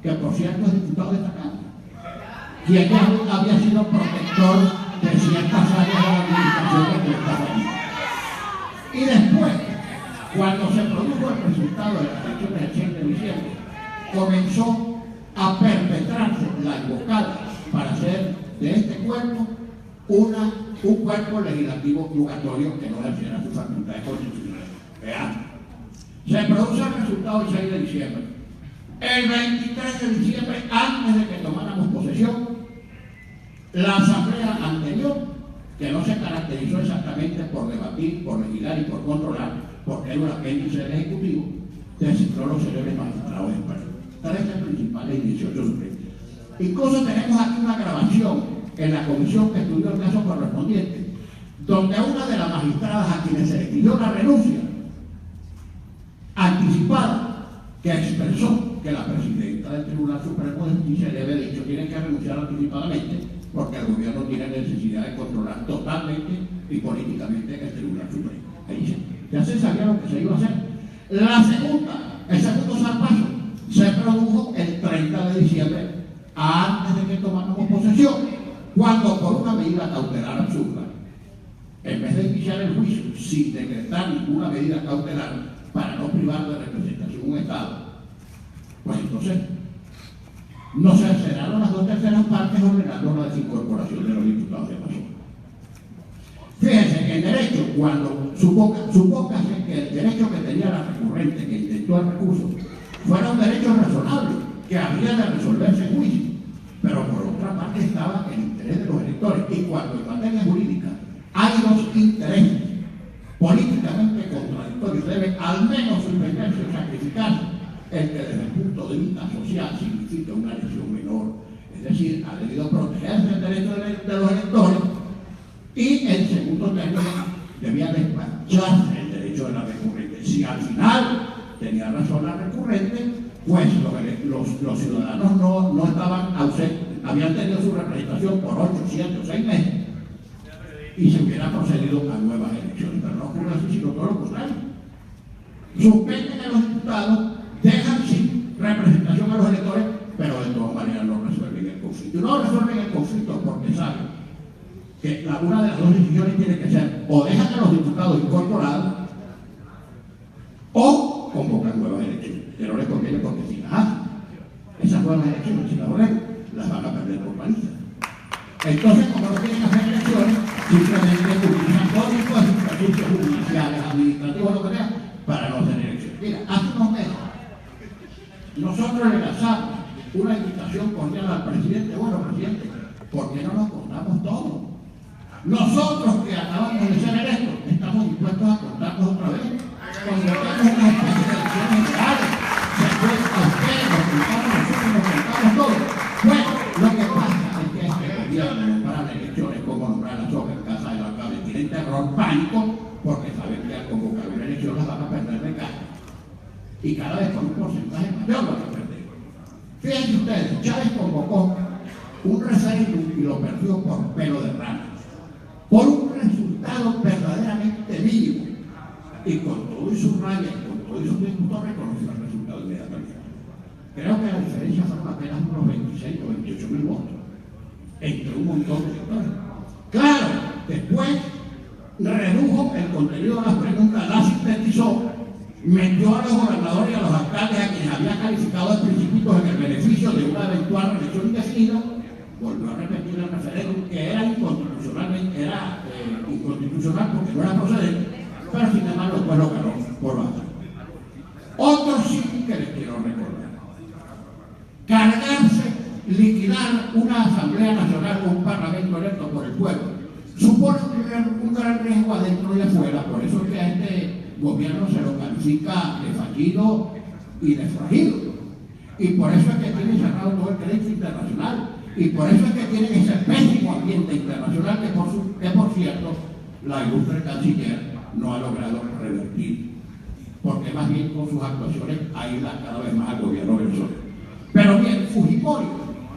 que por cierto es diputado de esta Cámara, quien ya había sido protector de ciertas áreas de la administración de esta familia. Y después, cuando se produjo el resultado de las elecciones del 6 de diciembre, comenzó a perpetrarse la emboscada para hacer de este cuerpo un cuerpo legislativo jugatorio que no ejerciera sus facultades constitucionales. Vean, se produce el resultado el 6 de diciembre. El 23 de diciembre, antes de que tomáramos posesión, la asamblea anterior, que no se caracterizó exactamente por debatir, por legislar y por controlar, porque era un apéndice del Ejecutivo, designó los célebres magistrados del país. 13 principales y 18 suplentes. Incluso tenemos aquí una grabación en la comisión que estudió el caso correspondiente, donde una de las magistradas a quienes se le pidió la renuncia anticipada, que expresó que la presidenta del Tribunal Supremo de Justicia le había dicho tiene que renunciar anticipadamente porque el gobierno tiene necesidad de controlar totalmente y políticamente el Tribunal Supremo. Ahí ya se sabía lo que se iba a hacer. El segundo zarpazo se produjo el 30 de diciembre, antes de que tomáramos posesión, cuando por una medida cautelar absurda, en vez de iniciar el juicio sin decretar ninguna medida cautelar para no privar de representación un Estado, pues entonces no se cerraron las 2/3 partes ordenando la desincorporación de los diputados de Amazonas. Fíjense, el derecho, cuando supóngase que el derecho que tenía la recurrente que intentó el recurso fuera un derecho razonable, que habría de resolverse en juicio, pero por otra parte estaba el interés de los electores, y cuando en materia jurídica hay dos intereses políticamente contradictorios, debe al menos suspenderse o sacrificarse el que desde el punto de vista social significa una lesión menor, es decir, ha debido protegerse el derecho de los electores, y en segundo término debía despacharse el derecho de la recurrente. Si al final tenía razón la recurrente, pues los ciudadanos no estaban ausentes, habían tenido su representación por 8, 7 o 6 meses y se hubiera procedido a nuevas elecciones, pero no ocurre así, sino todo lo contrario. Suspenden a los diputados, dejan sin representación a los electores, pero de todas maneras no resuelven el conflicto. Y no resuelven el conflicto porque saben que una de las dos decisiones tiene que ser o dejan a los diputados incorporados o convocan nuevas elecciones, que no les conviene porque si las hacen, esas nuevas elecciones, si las ordenan, las van a perder por paliza. Entonces, como no quieren hacer elecciones, simplemente utilizan todo tipo de superficies judiciales, administrativos, lo que sea, para no hacer elecciones. Mira, hace unos meses, nosotros le lanzamos una invitación cordial al presidente. Bueno, presidente, ¿por qué no nos contamos todo? Nosotros que acabamos de ser electos, estamos dispuestos a contarnos otra vez. Convocamos una especie de elecciones generales. Después a ustedes nos contamos, nosotros nos contamos todo. Bueno, lo que pasa es que este gobierno nombrar elecciones como nombrar las hojas en casa del alcalde tienen terror, pánico, porque saben que al convocar una elección las van a perder de cara. Y cada vez con un porcentaje mayor van a perder. Fíjense ustedes, Chávez convocó un referéndum y lo perdió por pelo de rana, por un resultado verdaderamente mínimo, y con todo y sus rayas, con todo y sus disputas reconoció el resultado inmediatamente. Creo que la diferencia fueron apenas unos 26 o 28 mil votos entre un montón de sectores. Claro, después redujo el contenido de las preguntas, la sintetizó, metió a los gobernadores y a los alcaldes a quienes había calificado de principios en el beneficio de una eventual reelección indefinida, volvió a repetir el referéndum que era inconstitucional porque no era procedente, pero sin embargo después lo ganó por bastante. Otro sí que les quiero recordar: cargarse, liquidar una Asamblea Nacional o un Parlamento electo por el pueblo supone un gran riesgo adentro y afuera. Por eso es que a este gobierno se lo califica de fallido y de frágil, y por eso es que tiene cerrado todo el crédito internacional, y por eso es que tienen ese pésimo ambiente internacional que por cierto la ilustre canciller no ha logrado revertir, porque más bien con sus actuaciones aísla cada vez más al gobierno venezolano. Pero bien, Fujimori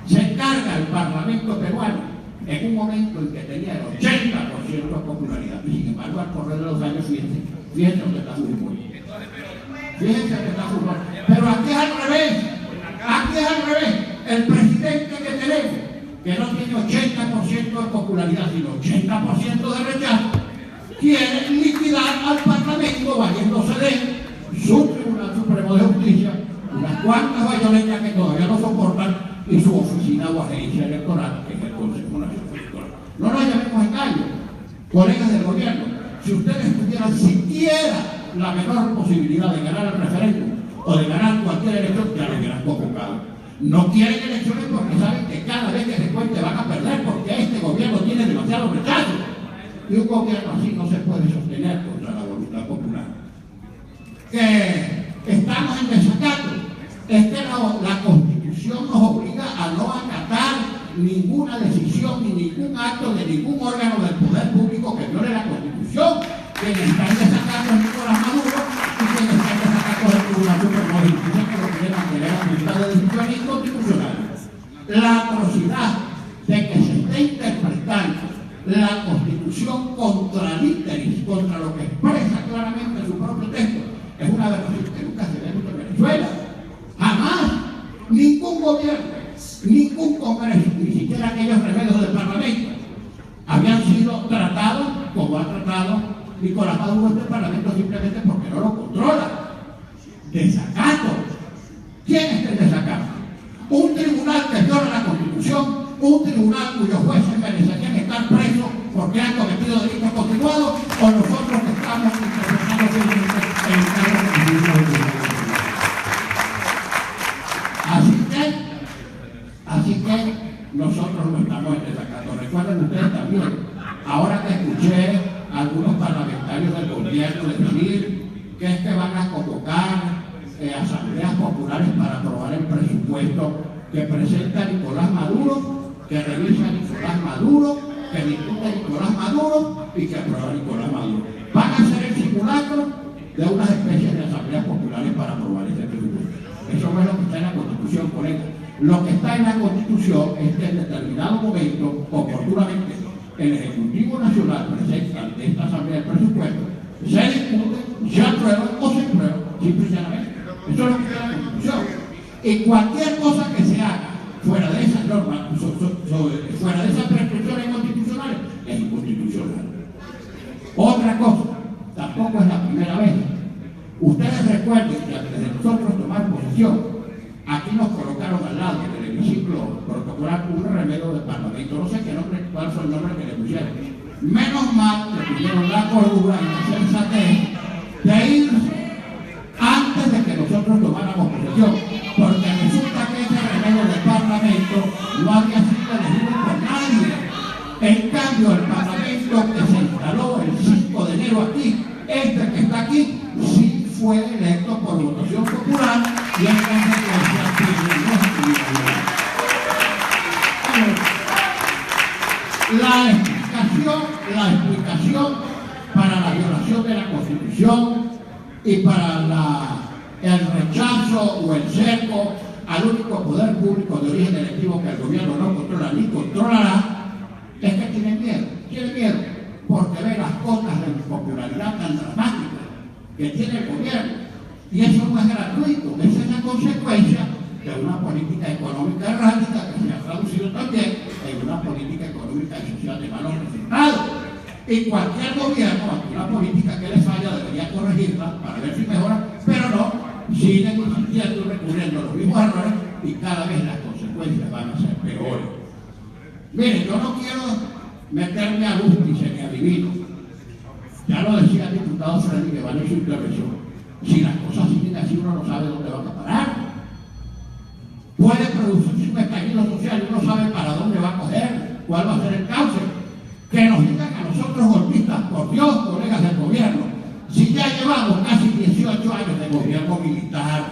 se carga el Parlamento peruano en un momento en que tenía el 80% de popularidad, y sin embargo al correr de los años, fíjense dónde está Fujimori. Fíjense dónde está Fujimori. Pero aquí es al revés. Aquí es al revés. El presidente que tenemos, que no tiene 80% de popularidad, sino 80% de rechazo, quiere liquidar al Parlamento valiéndose de su Tribunal Supremo de Justicia, unas cuantas bayonetas que todavía no soportan, y su oficina o agencia electoral, que es el Consejo Nacional Electoral. No nos llamemos engaños, colegas del gobierno. Si ustedes tuvieran siquiera la menor posibilidad de ganar el referéndum o de ganar cualquier elección, ya lo hubieran convocado. No quieren elecciones porque saben que cada vez que se cuente van a perder, porque este gobierno tiene demasiado rechazo. Y un gobierno así no se puede sostener contra la voluntad popular. Que estamos en desacato. Es que la Constitución nos obliga a no acatar ninguna decisión ni ningún acto de ningún órgano del poder público que viole la Constitución. Quien está en desacato es Nicolás Maduro, y quien está en desacato es el Tribunal Supremo de Justicia, que lo quiere mantener a libertad de decisiones inconstitucionales. La atrocidad de que se esté interpretando la Constitución contra literis, contra lo que expresa claramente su propio texto, es una aberración que nunca se ve en Venezuela. Jamás ningún gobierno, ningún congreso, ni siquiera aquellos remedios del Parlamento, habían sido tratados como ha tratado Nicolás Maduro este Parlamento, simplemente porque no lo controla. Desacato. ¿Quién es el desacato? Un tribunal que viola la Constitución, un tribunal cuyos jueces merecerían estar presos porque han cometido delitos continuados, o nosotros que estamos interpretando el cargo de Así que nosotros no estamos en desacato. Recuerden ustedes también, ahora que escuché a algunos parlamentarios del gobierno decir que es que van a convocar asambleas populares para aprobar el presupuesto que presenta Nicolás Maduro, que revisa Nicolás Maduro, que discute Nicolás Maduro y que aprueba Nicolás Maduro. Van a hacer el simulacro de unas especies de asambleas populares para aprobar este presupuesto. Eso no es lo que está en la Constitución, colega. Lo que está en la Constitución es que en determinado momento, oportunamente, el Ejecutivo Nacional presenta ante esta Asamblea del Presupuesto, se discute, se aprueba o se aprueba, simple y llanamente. Eso es lo que está en la Constitución. Y cualquier cosa que se haga fuera de esas normas, fuera de esas prescripciones constitucionales, es inconstitucional. Otra cosa, tampoco es la primera vez. Ustedes recuerden que antes de nosotros tomar posesión, aquí nos colocaron al lado del hemiciclo protocolar un remedio del Parlamento. No sé cuál fue el nombre que le pusieron. Menos mal que tuvieron la cordura y la sensatez de irse antes de que nosotros tomáramos posesión, porque resulta que ese remedio del Parlamento no había sido elegido por nadie. En cambio, el Parlamento que se instaló el 5 de enero aquí, este que está aquí, sí fue electo por votación popular y en consecuencia tiene la explicación para la violación de la Constitución y para el rechazo o el cerco al único poder público de origen electivo que el gobierno no controla ni controlará, es que tiene miedo, porque ve las cotas de popularidad tan dramáticas que tiene el gobierno. Y eso no es gratuito, esa es la consecuencia de una política económica errática que se ha traducido también en una política económica y social de malos resultados. Y cualquier gobierno, ante una política que les falla, debería corregirla para ver si mejora, pero no, siguen insistiendo y recurriendo a los mismos errores y cada vez las consecuencias van a ser peores. Miren, yo no quiero meterme a lústice ni adivino. Ya lo decía el diputado Freddy Guevara en su intervención. Si las cosas siguen así, uno no sabe dónde van a parar. Puede producirse un estallido social y uno no sabe para dónde va a coger, cuál va a ser el cauce. Que nos digan a nosotros golpistas, por Dios, colegas del gobierno, si ya llevamos casi 18 años de gobierno militar,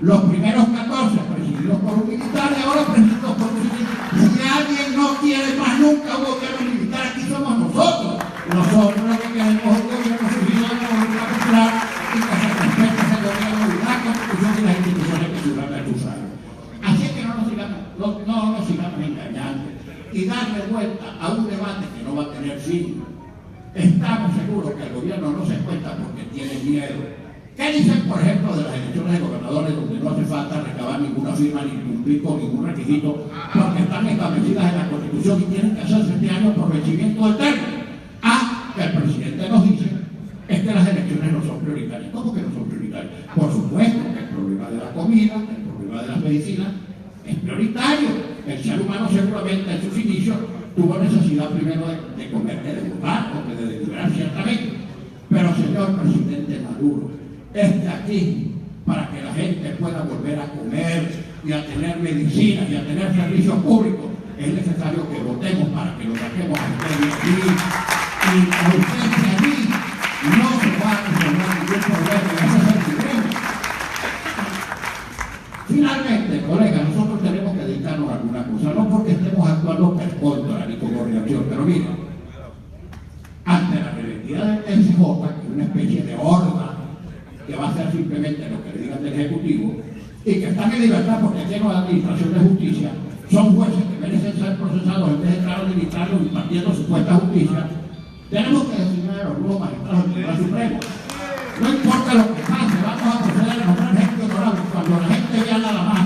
los primeros 14 presididos por un militar y ahora presididos por un militar. Si alguien no quiere más nunca un gobierno militar, aquí somos nosotros. Nosotros lo que queremos es un gobierno surgido de la voluntad popular y que se respete ese gobierno y la Constitución y las instituciones que duran el usuario. Así es que no nos sigamos engañando y darle vuelta a un debate que no va a tener fin. Estamos seguros que el gobierno no se cuenta porque tiene miedo. ¿Qué dicen, por ejemplo, de las elecciones de gobernadores, donde no hace falta recabar ninguna firma ni cumplir con ningún requisito, porque están establecidas en la Constitución y tienen que hacerse este año por vencimiento del término? Que el presidente nos dice es que las elecciones no son prioritarias. ¿Cómo que no son prioritarias? Por supuesto que el problema de la comida, el problema de las medicinas es prioritario. El ser humano seguramente en sus inicios tuvo necesidad primero de comer, de degustar, de deliberar ciertamente. Pero, señor presidente Maduro, aquí para que la gente pueda volver a comer y a tener medicinas y a tener servicios públicos, es necesario que votemos para que lo saquemos a usted de aquí. Y a usted de aquí no se va a resolver ningún problema, y ese es el problema. Finalmente, colegas, nosotros tenemos que dedicarnos a alguna cosa, no porque estemos actuando per contra ni como reacción, pero mira, ante la rebeldía del TSJ, que es una especie de horda que va a hacer simplemente lo que le digan del Ejecutivo, y que están en libertad porque tienen la administración de justicia, son jueces que merecen ser procesados en vez de estar administrando y impartiendo supuesta justicia, tenemos que designar a los nuevos magistrados del Tribunal Supremo. No importa lo que pase, vamos a proceder a nombrar gente honorable. Cuando la gente vea nada más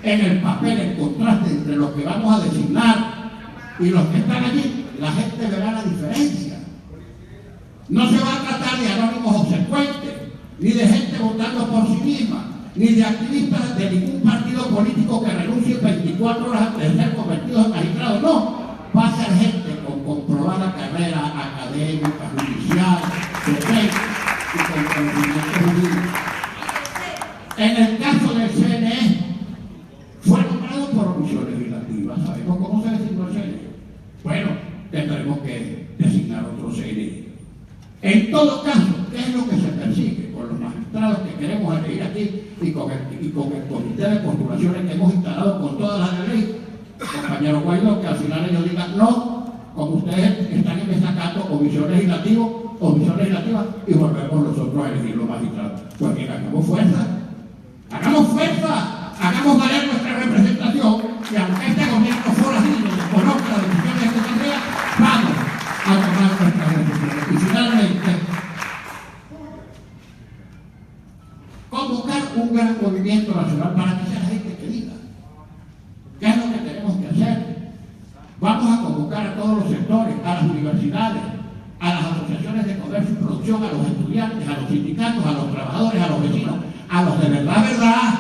en el papel el contraste entre los que vamos a designar y los que están allí, la gente verá la diferencia. No se va a tratar de anónimos obsecuentes, ni de gente votando por sí misma, ni de activistas de ningún partido político que renuncie 24 horas antes de ser convertidos en magistrados. No, va a ser gente con comprobada carrera académica, judicial, social y con conocimiento jurídico. En el caso del CNE, fue nombrado por omisión legislativa. ¿Sabemos cómo se designó el CNE? Bueno, tendremos que designar otro CNE. En todo caso, ¿qué es lo que se persigue con los magistrados que queremos elegir aquí y con el comité de postulaciones que hemos instalado con todas las de ley? Compañero Guaidó, que al final ellos digan no, como ustedes están destacando omisión legislativa, y volvemos nosotros a elegir los magistrados. Pues bien, hagamos fuerza, hagamos valer nuestra representación, y aunque este gobierno forajido desconozca las decisiones que tendría, vamos a tomar nuestras decisiones. Y finalmente, convocar un gran movimiento nacional para que sea la gente que diga qué es lo que tenemos que hacer. Vamos a convocar a todos los sectores, a las universidades, a las asociaciones de comercio y producción, a los estudiantes, a los sindicatos, a los trabajadores, a los vecinos, a los de verdad,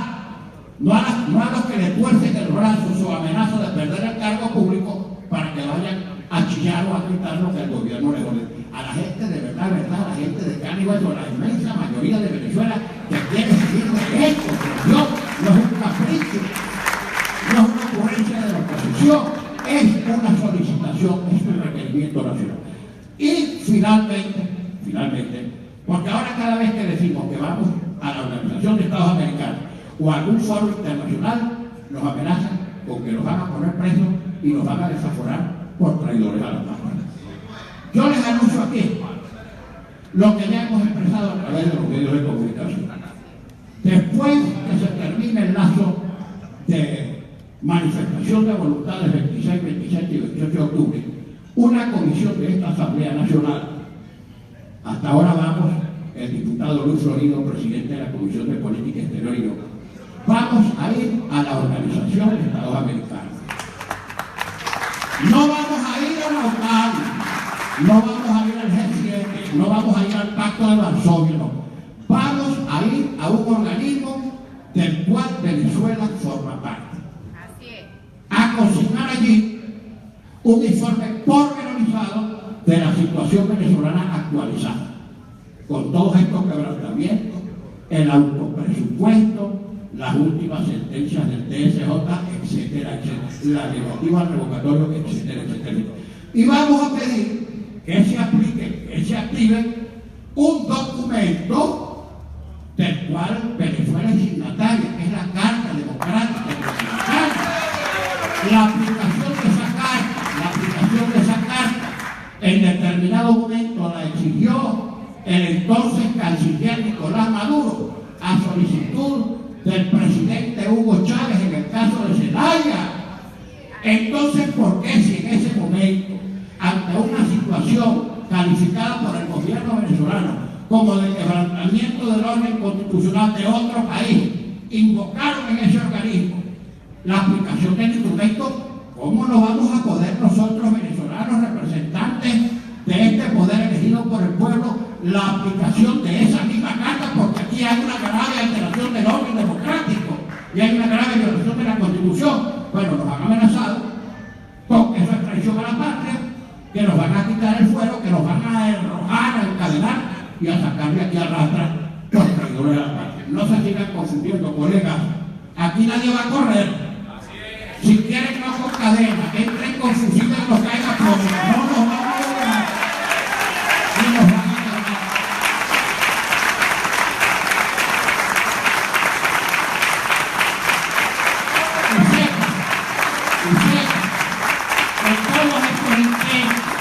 no a los que le tuercen el brazo o amenaza de perder el cargo público para que vayan a chillar o a gritar lo que el gobierno les ordene. A la gente de verdad, a la gente de carne y hueso, a la inmensa mayoría de Venezuela que quiere seguir derecho, no es un capricho, no es una ocurrencia de la oposición, es una solicitación, es un requerimiento nacional. Y finalmente, porque ahora cada vez que decimos que vamos a la Organización de Estados Americanos o a algún foro internacional, nos amenazan con que nos van a poner presos y nos van a desaforar por traidores a la patria. Yo les anuncio aquí lo que ya hemos expresado a través de los medios de comunicación. Después que se termine el lazo de manifestación de voluntad del 26, 27 y 28 de octubre, una comisión de esta Asamblea Nacional, hasta ahora vamos, el diputado Luis Florido, presidente de la Comisión de Política Exterior, y yo, vamos a ir a la Organización de Estados Americanos. No vamos a ir a la OTAN, no vamos a ir al G7, no vamos a ir al Pacto de Varsovia, no. Vamos a ir a un organismo del cual Venezuela forma parte. Así es. A cocinar allí un informe pormenorizado de la situación venezolana actualizada, con todos estos quebrantamientos, el autopresupuesto, las últimas sentencias del TSJ, etcétera, la negativa al revocatorio, etcétera. Y vamos a pedir que se aplique, que se active un documento del cual Venezuela es signataria, que es la Carta Democrática Interamericana. La aplicación de esa carta, en determinado momento la exigió el entonces canciller Nicolás Maduro a solicitud del presidente Hugo Chávez en el caso de Zelaya. Entonces, ¿por qué si en ese momento, ante una situación calificada por el gobierno venezolano como de quebrantamiento del orden constitucional de otro país, invocaron en ese organismo la aplicación del instrumento, ¿cómo no vamos a poder nosotros, venezolanos, representantes de este poder elegido por el pueblo, la aplicación de esa misma carta? Porque aquí hay una grave alteración del orden democrático y hay una grave violación de la Constitución. Bueno, nos han amenazado con que eso es traición a la patria, que nos van a quitar el fuero, que nos van a arrojar, a encadenar y a sacar de aquí a rastra los traidores de la patria. No se sigan confundiendo, colegas. Aquí nadie va a correr. Si quieren no con cadena, entren con fusiles y los caigan por no nos van a lograr. Y nos van a ganar. Y sepa, que todos estos intentos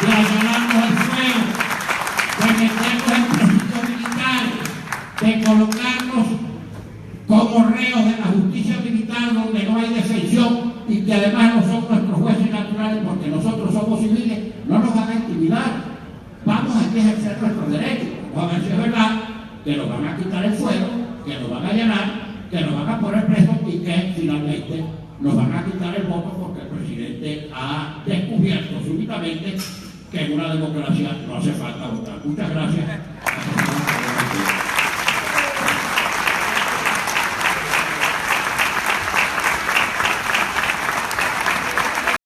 de allanarnos el fuego, de meternos en presidios militares, de colocarnos como reos de la justicia militar donde no hay defensión y que además no son nuestros jueces naturales porque nosotros somos civiles, no nos van a intimidar. Vamos a ejercer nuestros derechos. Vamos a ver si es verdad que nos van a quitar el fuero, que nos van a allanar, que nos van a poner presos y que finalmente nos van a quitar el voto porque el presidente ha descubierto súbitamente que en una democracia no hace falta votar. Muchas gracias.